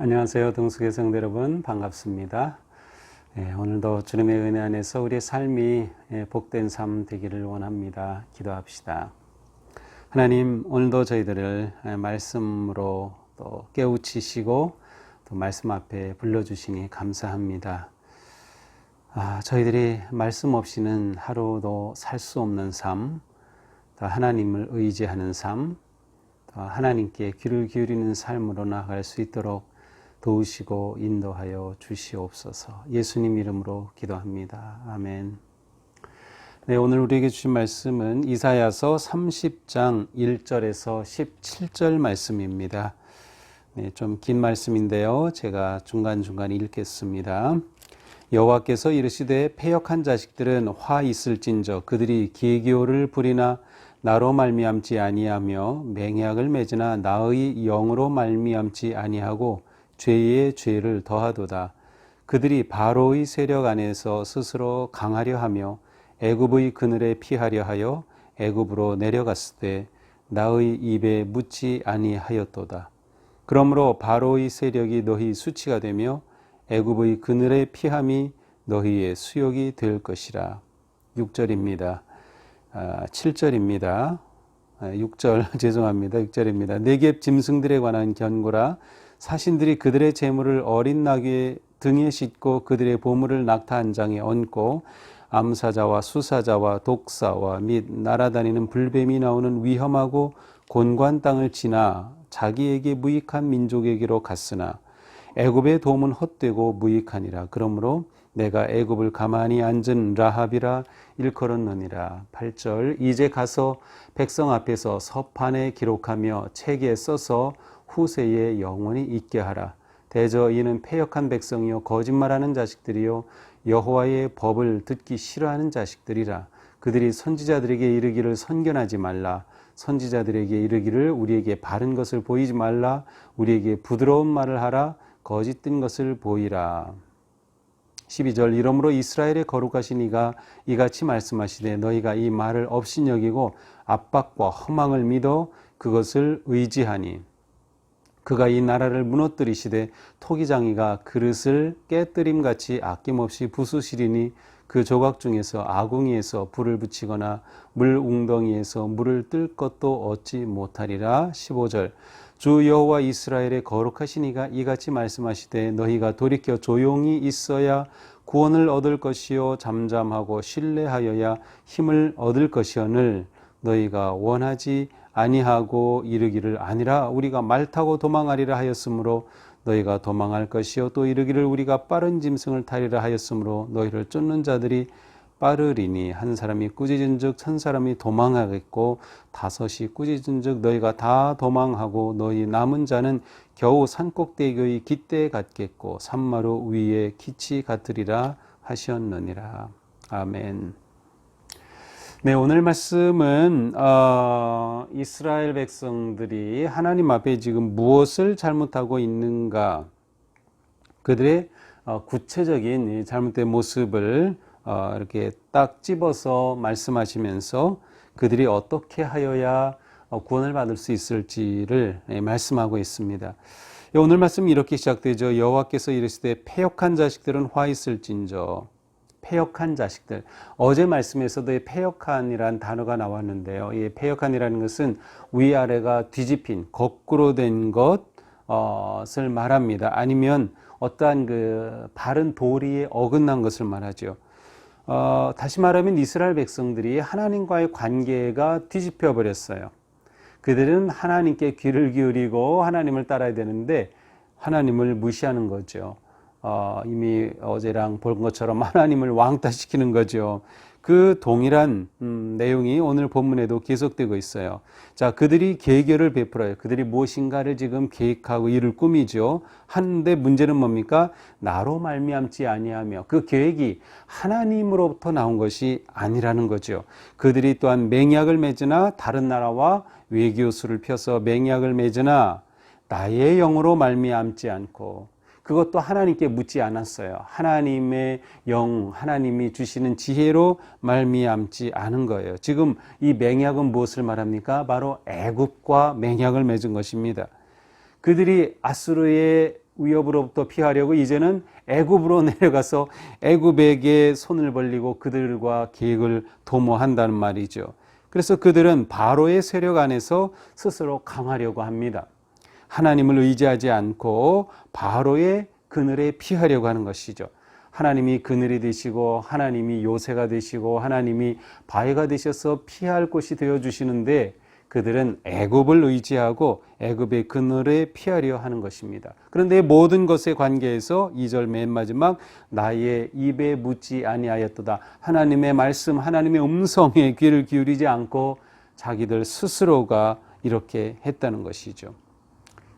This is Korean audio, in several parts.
안녕하세요. 동숙의 성도 여러분, 반갑습니다. 오늘도 주님의 은혜 안에서 우리의 삶이 복된 삶 되기를 원합니다. 기도합시다. 하나님, 오늘도 저희들을 말씀으로 또 깨우치시고 또 말씀 앞에 불러주시니 감사합니다. 저희들이 말씀 없이는 하루도 살 수 없는 삶, 또 하나님을 의지하는 삶, 또 하나님께 귀를 기울이는 삶으로 나아갈 수 있도록 도우시고 인도하여 주시옵소서. 예수님 이름으로 기도합니다. 아멘. 네, 오늘 우리에게 주신 말씀은 이사야서 30장 1절에서 17절 말씀입니다. 네, 좀 긴 말씀인데요. 제가 중간중간 읽겠습니다. 여호와께서 이르시되 패역한 자식들은 화 있을진저 그들이 계교를 부리나 나로 말미암지 아니하며 맹약을 맺으나 나의 영으로 말미암지 아니하고 죄의 죄를 더하도다. 그들이 바로의 세력 안에서 스스로 강하려 하며 애굽의 그늘에 피하려 하여 애굽으로 내려갔을 때 나의 입에 묻지 아니하였도다. 그러므로 바로의 세력이 너희 수치가 되며 애굽의 그늘에 피함이 너희의 수욕이 될 것이라. 6절입니다. 7절입니다. 6절 죄송합니다. 6절입니다. 네겝 짐승들에 관한 견고라. 사신들이 그들의 재물을 어린 나귀의 등에 싣고 그들의 보물을 낙타 한 장에 얹고 암사자와 수사자와 독사와 및 날아다니는 불뱀이 나오는 위험하고 곤고한 땅을 지나 자기에게 무익한 민족에게로 갔으나 애굽의 도움은 헛되고 무익하니라. 그러므로 내가 애굽을 가만히 앉은 라합이라 일컬었느니라. 8절 이제 가서 백성 앞에서 서판에 기록하며 책에 써서 후세에 영원히 있게 하라. 대저 이는 패역한 백성이요 거짓말하는 자식들이요 여호와의 법을 듣기 싫어하는 자식들이라. 그들이 선지자들에게 이르기를 선견하지 말라. 선지자들에게 이르기를 우리에게 바른 것을 보이지 말라. 우리에게 부드러운 말을 하라. 거짓된 것을 보이라. 12절 이러므로 이스라엘의 거룩하신 이가 이같이 말씀하시되 너희가 이 말을 업신여기고 압박과 허망을 믿어 그것을 의지하니 그가 이 나라를 무너뜨리시되 토기장이가 그릇을 깨뜨림같이 아낌없이 부수시리니 그 조각 중에서 아궁이에서 불을 붙이거나 물 웅덩이에서 물을 뜰 것도 얻지 못하리라. 15절 주 여호와 이스라엘의 거룩하신 이가 이같이 말씀하시되 너희가 돌이켜 조용히 있어야 구원을 얻을 것이요 잠잠하고 신뢰하여야 힘을 얻을 것이오늘 너희가 원하지 아니하고 이르기를 아니라 우리가 말 타고 도망하리라 하였으므로 너희가 도망할 것이요 또 이르기를 우리가 빠른 짐승을 타리라 하였으므로 너희를 쫓는 자들이 빠르리니 한 사람이 꾸짖은즉 천 사람이 도망하겠고 다섯이 꾸짖은즉 너희가 다 도망하고 너희 남은 자는 겨우 산꼭대기의 깃대 같겠고 산마루 위에 기치 같으리라 하셨느니라. 아멘. 네, 오늘 말씀은 이스라엘 백성들이 하나님 앞에 지금 무엇을 잘못하고 있는가, 그들의 구체적인 잘못된 모습을 이렇게 딱 집어서 말씀하시면서 그들이 어떻게 하여야 구원을 받을 수 있을지를 말씀하고 있습니다. 오늘 말씀이 이렇게 시작되죠. 여호와께서 이르시되 패역한 자식들은 화 있을진저. 패역한 자식들. 어제 말씀에서도 이 패역한이라는 단어가 나왔는데요. 이 패역한이라는 것은 위아래가 뒤집힌 거꾸로 된 것을 말합니다. 아니면 어떠한 그 바른 도리에 어긋난 것을 말하죠. 다시 말하면 이스라엘 백성들이 하나님과의 관계가 뒤집혀 버렸어요. 그들은 하나님께 귀를 기울이고 하나님을 따라야 되는데 하나님을 무시하는 거죠. 이미 어제랑 본 것처럼 하나님을 왕따시키는 거죠. 그 동일한 내용이 오늘 본문에도 계속되고 있어요. 자, 그들이 계획을 베풀어요. 그들이 무엇인가를 지금 계획하고 일을 꾸미죠. 하는데 문제는 뭡니까? 나로 말미암지 아니하며 그 계획이 하나님으로부터 나온 것이 아니라는 거죠. 그들이 또한 맹약을 맺으나 다른 나라와 외교수를 펴서 맹약을 맺으나 나의 영으로 말미암지 않고 그것도 하나님께 묻지 않았어요. 하나님의 영, 하나님이 주시는 지혜로 말미암지 않은 거예요. 지금 이 맹약은 무엇을 말합니까? 바로 애굽과 맹약을 맺은 것입니다. 그들이 아수르의 위협으로부터 피하려고 이제는 애굽으로 내려가서 애굽에게 손을 벌리고 그들과 계획을 도모한다는 말이죠. 그래서 그들은 바로의 세력 안에서 스스로 강하려고 합니다. 하나님을 의지하지 않고 바로의 그늘에 피하려고 하는 것이죠. 하나님이 그늘이 되시고 하나님이 요새가 되시고 하나님이 바위가 되셔서 피할 곳이 되어주시는데 그들은 애굽을 의지하고 애굽의 그늘에 피하려 하는 것입니다. 그런데 모든 것의 관계에서 2절 맨 마지막 나의 입에 묻지 아니하였도다. 하나님의 말씀, 하나님의 음성에 귀를 기울이지 않고 자기들 스스로가 이렇게 했다는 것이죠.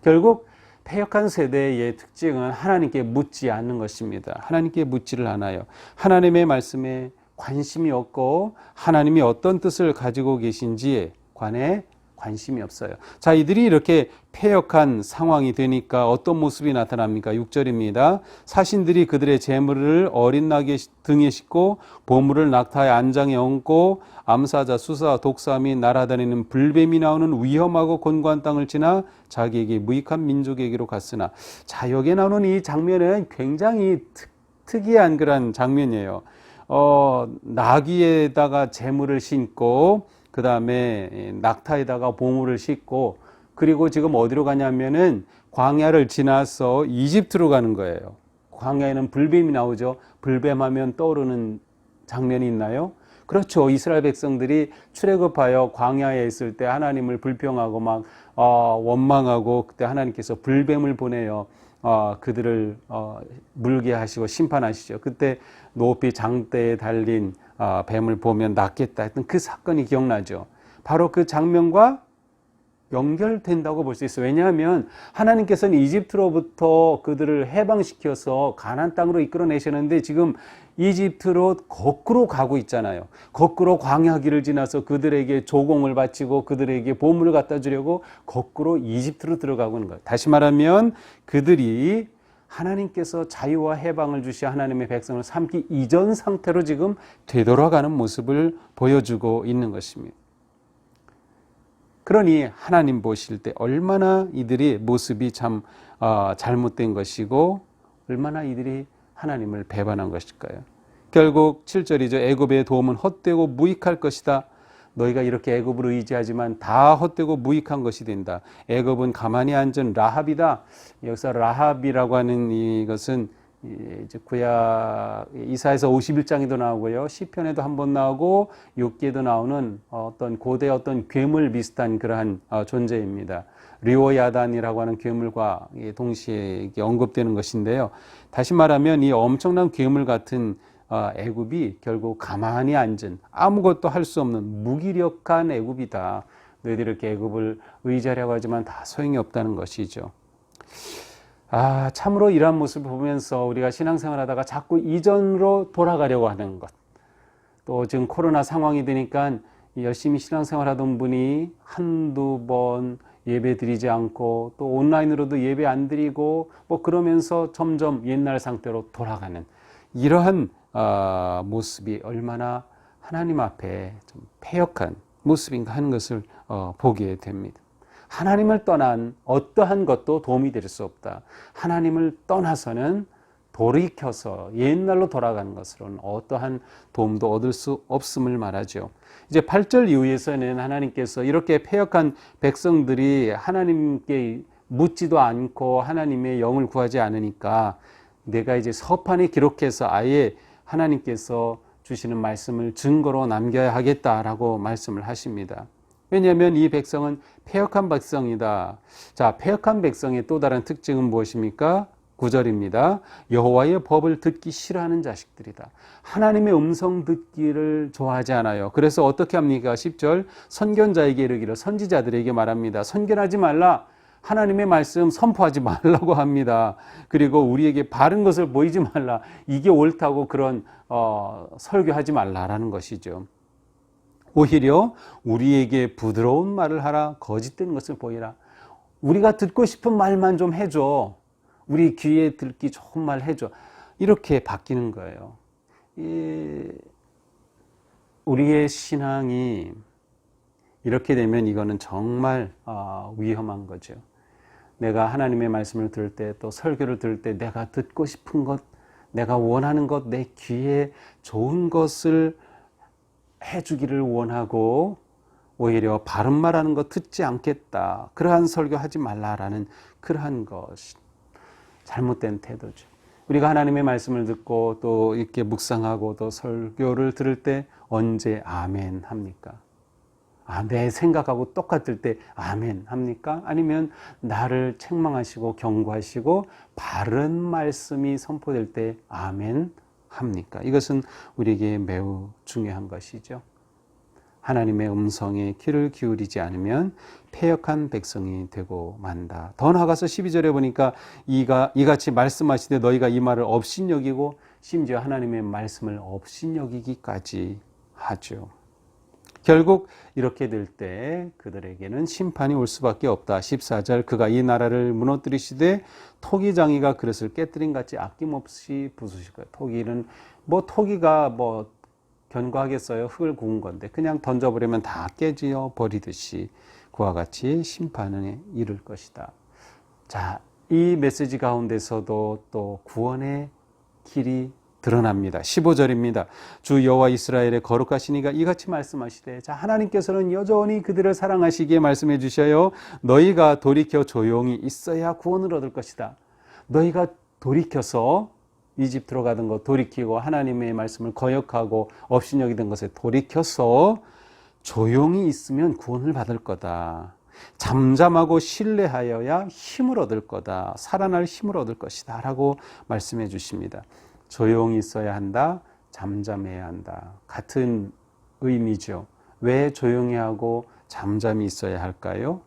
결국 패역한 세대의 특징은 하나님께 묻지 않는 것입니다. 하나님께 묻지를 않아요. 하나님의 말씀에 관심이 없고 하나님이 어떤 뜻을 가지고 계신지에 관해 관심이 없어요. 자, 이들이 이렇게 패역한 상황이 되니까 어떤 모습이 나타납니까? 6절입니다. 사신들이 그들의 재물을 어린 나귀 등에 싣고 보물을 낙타의 안장에 얹고 암사자, 수사, 독사 및 날아다니는 불뱀이 나오는 위험하고 곤고한 땅을 지나 자기에게 무익한 민족에게로 갔으나, 자, 여기에 나오는 이 장면은 굉장히 특이한 그런 장면이에요. 나귀에다가 재물을 싣고 그 다음에 낙타에다가 보물을 싣고 그리고 지금 어디로 가냐면은 광야를 지나서 이집트로 가는 거예요. 광야에는 불뱀이 나오죠. 불뱀 하면 떠오르는 장면이 있나요? 그렇죠. 이스라엘 백성들이 출애굽하여 광야에 있을 때 하나님을 불평하고 막 원망하고 그때 하나님께서 불뱀을 보내요. 그들을 물게 하시고 심판하시죠. 그때 높이 장대에 달린 뱀을 보면 낫겠다 했던 그 사건이 기억나죠. 바로 그 장면과 연결된다고 볼 수 있어요. 왜냐하면 하나님께서는 이집트로부터 그들을 해방시켜서 가나안 땅으로 이끌어내셨는데 지금 이집트로 거꾸로 가고 있잖아요. 거꾸로 광야길을 지나서 그들에게 조공을 바치고 그들에게 보물을 갖다 주려고 거꾸로 이집트로 들어가고 있는 거예요. 다시 말하면 그들이 하나님께서 자유와 해방을 주시 하나님의 백성을 삼기 이전 상태로 지금 되돌아가는 모습을 보여주고 있는 것입니다. 그러니 하나님 보실 때 얼마나 이들의 모습이 참 잘못된 것이고 얼마나 이들이 하나님을 배반한 것일까요? 결국 7절이죠. 애굽의 도움은 헛되고 무익할 것이다. 너희가 이렇게 애굽을 의지하지만 다 헛되고 무익한 것이 된다. 애굽은 가만히 앉은 라합이다. 여기서 라합이라고 하는 이것은 이제 구약 이사에서 51장에도 나오고요. 시편에도 한번 나오고 욥기에도 나오는 어떤 고대 어떤 괴물 비슷한 그러한 존재입니다. 리오야단이라고 하는 괴물과 동시에 언급되는 것인데요. 다시 말하면 이 엄청난 괴물 같은 애굽이 결국 가만히 앉은 아무것도 할 수 없는 무기력한 애굽이다. 너희들이 이렇게 애굽을 의지하려고 하지만 다 소용이 없다는 것이죠. 참으로 이러한 모습을 보면서 우리가 신앙생활하다가 자꾸 이전으로 돌아가려고 하는 것. 또 지금 코로나 상황이 되니까 열심히 신앙생활하던 분이 한두 번 예배 드리지 않고 또 온라인으로도 예배 안 드리고 뭐 그러면서 점점 옛날 상태로 돌아가는 이러한 모습이 얼마나 하나님 앞에 좀 패역한 모습인가 하는 것을 보게 됩니다. 하나님을 떠난 어떠한 것도 도움이 될 수 없다. 하나님을 떠나서는 돌이켜서 옛날로 돌아가는 것으로는 어떠한 도움도 얻을 수 없음을 말하죠. 이제 8절 이후에서는 하나님께서 이렇게 패역한 백성들이 하나님께 묻지도 않고 하나님의 영을 구하지 않으니까 내가 이제 서판에 기록해서 아예 하나님께서 주시는 말씀을 증거로 남겨야 하겠다라고 말씀을 하십니다. 왜냐하면 이 백성은 패역한 백성이다. 자, 패역한 백성의 또 다른 특징은 무엇입니까? 9절입니다. 여호와의 법을 듣기 싫어하는 자식들이다. 하나님의 음성 듣기를 좋아하지 않아요. 그래서 어떻게 합니까? 10절 선견자에게 이르기를 선지자들에게 말합니다. 선견하지 말라. 하나님의 말씀 선포하지 말라고 합니다. 그리고 우리에게 바른 것을 보이지 말라. 이게 옳다고 그런 설교하지 말라라는 것이죠. 오히려 우리에게 부드러운 말을 하라. 거짓된 것을 보이라. 우리가 듣고 싶은 말만 좀 해줘. 우리 귀에 듣기 좋은 말 해줘. 이렇게 바뀌는 거예요. 우리의 신앙이 이렇게 되면 이거는 정말 위험한 거죠. 내가 하나님의 말씀을 들을 때, 또 설교를 들을 때 내가 듣고 싶은 것, 내가 원하는 것, 내 귀에 좋은 것을 해주기를 원하고 오히려 바른 말하는 거 듣지 않겠다, 그러한 설교하지 말라라는 그러한 것이 잘못된 태도죠. 우리가 하나님의 말씀을 듣고 또 이렇게 묵상하고 또 설교를 들을 때 언제 아멘 합니까? 내 생각하고 똑같을 때 아멘 합니까? 아니면 나를 책망하시고 경고하시고 바른 말씀이 선포될 때 아멘 합니까? 이것은 우리에게 매우 중요한 것이죠. 하나님의 음성에 귀를 기울이지 않으면 패역한 백성이 되고 만다. 더 나아가서 12절에 보니까 이같이 말씀하시되 너희가 이 말을 업신여기고 심지어 하나님의 말씀을 업신여기기까지 하죠. 결국 이렇게 될 때 그들에게는 심판이 올 수밖에 없다. 14절 그가 이 나라를 무너뜨리시되 토기장이가 그릇을 깨뜨린 같이 아낌없이 부수실 거예요. 토기가 견고하겠어요? 흙을 구운 건데 그냥 던져버리면 다 깨지어 버리듯이 그와 같이 심판에 이를 것이다. 자, 이 메시지 가운데서도 또 구원의 길이 드러납니다. 15절입니다. 주 여호와 이스라엘의 거룩하시니가 이같이 말씀하시되, 자, 하나님께서는 여전히 그들을 사랑하시기에 말씀해 주셔요. 너희가 돌이켜 조용히 있어야 구원을 얻을 것이다. 너희가 돌이켜서 이집트로 가던 것 돌이키고 하나님의 말씀을 거역하고 업신여기던 것에 돌이켜서 조용히 있으면 구원을 받을 거다. 잠잠하고 신뢰하여야 힘을 얻을 거다. 살아날 힘을 얻을 것이다 라고 말씀해 주십니다. 조용히 있어야 한다, 잠잠해야 한다. 같은 의미죠. 왜 조용히 하고 잠잠히 있어야 할까요?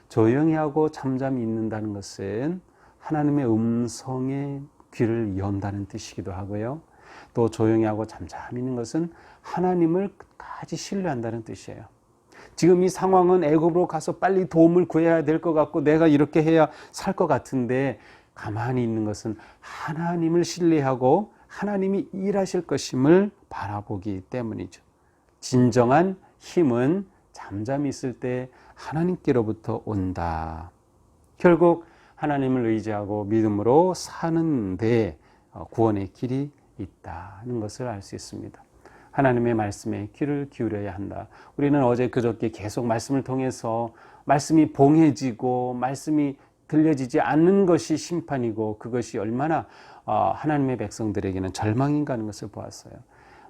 조용히 하고 잠잠히 있는다는 것은 하나님의 음성에 귀를 연다는 뜻이기도 하고요. 또 조용히 하고 잠잠히 있는 것은 하나님을 끝까지 신뢰한다는 뜻이에요. 지금 이 상황은 애굽으로 가서 빨리 도움을 구해야 될 것 같고 내가 이렇게 해야 살 것 같은데 가만히 있는 것은 하나님을 신뢰하고 하나님이 일하실 것임을 바라보기 때문이죠. 진정한 힘은 잠잠히 있을 때 하나님께로부터 온다. 결국 하나님을 의지하고 믿음으로 사는데 구원의 길이 있다는 것을 알 수 있습니다. 하나님의 말씀에 귀를 기울여야 한다. 우리는 어제 그저께 계속 말씀을 통해서 말씀이 봉해지고 말씀이 들려지지 않는 것이 심판이고 그것이 얼마나 하나님의 백성들에게는 절망인가 하는 것을 보았어요.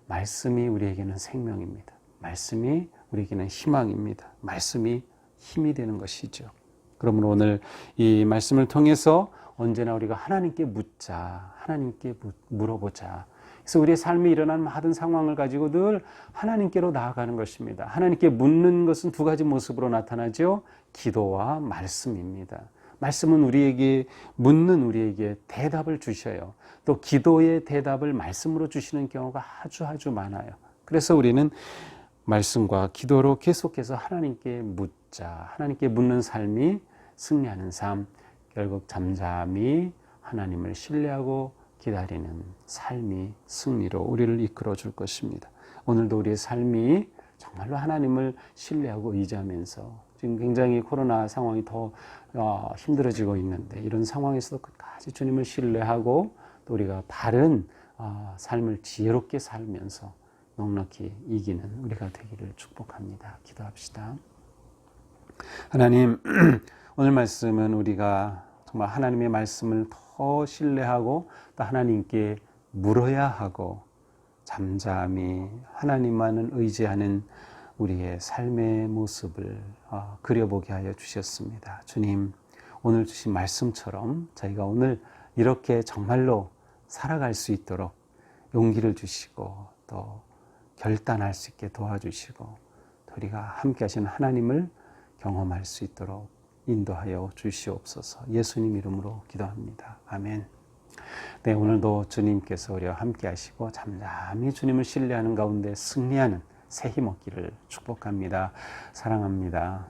말씀이 우리에게는 생명입니다. 말씀이 우리에게는 희망입니다. 말씀이 힘이 되는 것이죠. 그러므로 오늘 이 말씀을 통해서 언제나 우리가 하나님께 묻자, 하나님께 물어보자. 그래서 우리의 삶에 일어난 모든 상황을 가지고 늘 하나님께로 나아가는 것입니다. 하나님께 묻는 것은 두 가지 모습으로 나타나죠. 기도와 말씀입니다. 말씀은 우리에게 묻는 우리에게 대답을 주셔요. 또 기도의 대답을 말씀으로 주시는 경우가 아주 많아요. 그래서 우리는 말씀과 기도로 계속해서 하나님께 묻자. 하나님께 묻는 삶이 승리하는 삶, 결국 잠잠히 하나님을 신뢰하고 기다리는 삶이 승리로 우리를 이끌어 줄 것입니다. 오늘도 우리의 삶이 정말로 하나님을 신뢰하고 의지하면서 지금 굉장히 코로나 상황이 더 힘들어지고 있는데 이런 상황에서도 끝까지 주님을 신뢰하고 또 우리가 바른 삶을 지혜롭게 살면서 넉넉히 이기는 우리가 되기를 축복합니다. 기도합시다. 하나님, 오늘 말씀은 우리가 정말 하나님의 말씀을 더 신뢰하고 또 하나님께 물어야 하고 잠잠히 하나님만을 의지하는 우리의 삶의 모습을 그려보게 하여 주셨습니다. 주님, 오늘 주신 말씀처럼 저희가 오늘 이렇게 정말로 살아갈 수 있도록 용기를 주시고 또 결단할 수 있게 도와주시고 또 우리가 함께 하시는 하나님을 경험할 수 있도록 인도하여 주시옵소서. 예수님 이름으로 기도합니다. 아멘. 네, 오늘도 주님께서 우리와 함께 하시고 잠잠히 주님을 신뢰하는 가운데 승리하는 새 힘 얻기를 축복합니다. 사랑합니다.